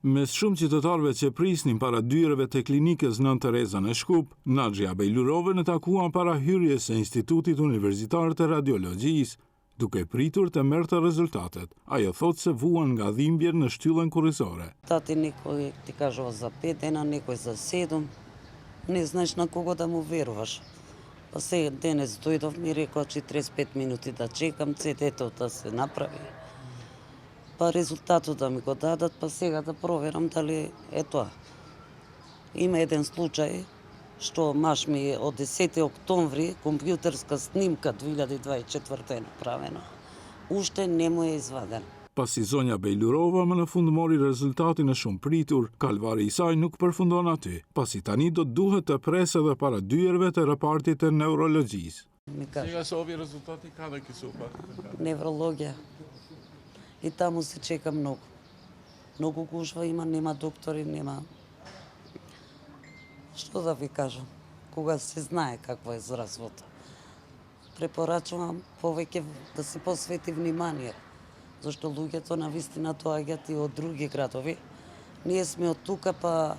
Mes shumë qytetarëve që prisnin para dyreve të klinikës Nën Tereza në Shkup, Naxhia Bejlurove në takuan para hyrjes së Institutit Universitar të Radiologjisë, duke pritur të merrte rezultatet. Ajo thotë se vuan nga dhimbje në shtyllën kurrizore. Tati nekoj ti kažova za 5 dana, nekoj za 7. Не знаеш на кого да му веруваш. Па сега денес дојдов, ми рекоа 45 минути да чекам ЦТ-то да се направи. Па резултатот да ми го дадат, па сега да проверам дали е тоа. Има еден случај што маш ми е од 10 октомври компјутерска снимка 2024 е направена. Уште не му е изваден. Pasi zonja Bejlurova më në fund mori rezultatin e shumë pritur, kalvari i saj nuk përfundon aty, pasi tani do duhet të presë edhe para dyerve të repartit të neurologjisë. Сега се ови резултати каде ќе се упатите? Неврологија. И таму се чека многу. Многу гужва има, нема доктори, нема... Што да ви кажам, кога се знае какво е здравството. Препорачувам повеќе да се посвети внимание, зашто луѓето навистина доаѓаат и од други градови. Ние сме од тука, па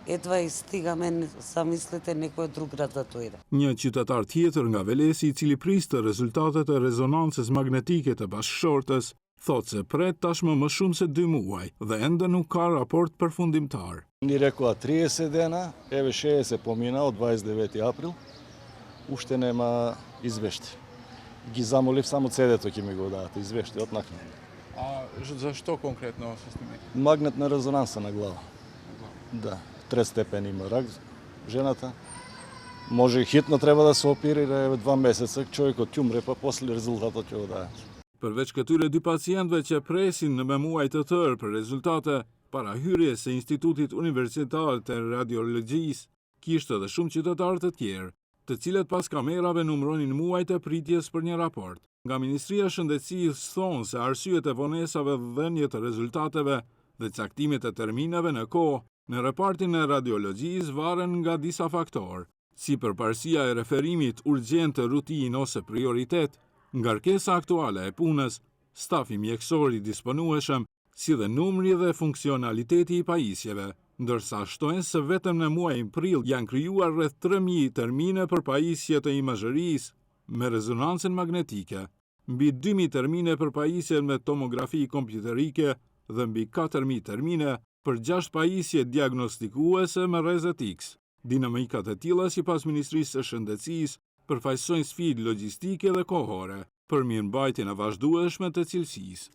едва и стигаме, замислете, некој друг град да дојде. Një qytetar tjetër nga Velesi, i cili priste rezultatet e rezonancës magnetike të bashkëshortës, thotë se pret tashmë më shumë se 2 muaj dhe ende nuk ka raport përfundimtar. Ни рекоа 30 дена, еве 60 помина од 29 април, уште нема извешти. Ги замолив само CD-то ќе ми го дадат, извешти од накнада. А зашто конкретно се снимите? Магнетна резонанса на глава. Да, 3 степен има рак жената. Може и хитно треба да се оперира, еве 2 месеца, човекот ќе умре, па после резултатот ќе го дадат. Përveç këtyre 2 pacientëve që presin në muaj të tërë për rezultate, para hyrjes së Institutit Universitar të Radiologjisë, kishte edhe shumë qytetarë të tjerë, të cilët pas kamerave numëronin muajt e pritjes për një raport. Nga Ministria e Shëndetësisë thonë se arsyet e vonesave dhe dhënie të rezultateve dhe caktimit e termineve në kohë në repartin e radiologjisë varen nga disa faktorë, si përparësia e referimit urgjent të rutinë ose prioritet, ngarkesa aktuale e punës, stafi mjekësor i disponueshëm, si dhe numri dhe funksionaliteti i pajisjeve, ndërsa shtojnë se vetëm në muajin prill janë krijuar rreth 3000 termine për pajisje të imazhërisë me rezonancën magnetike, mbi 2000 termine për pajisje me tomografi kompjuterike dhe mbi 4000 termine për 6 pajisje diagnostikuese me rrezet X. Dinamikat e tilla sipas Ministrisë së Shëndetësisë përfaqësojnë sfidë logjistike dhe kohore për mirëmbajtjen e vazhdueshme të cilësisë.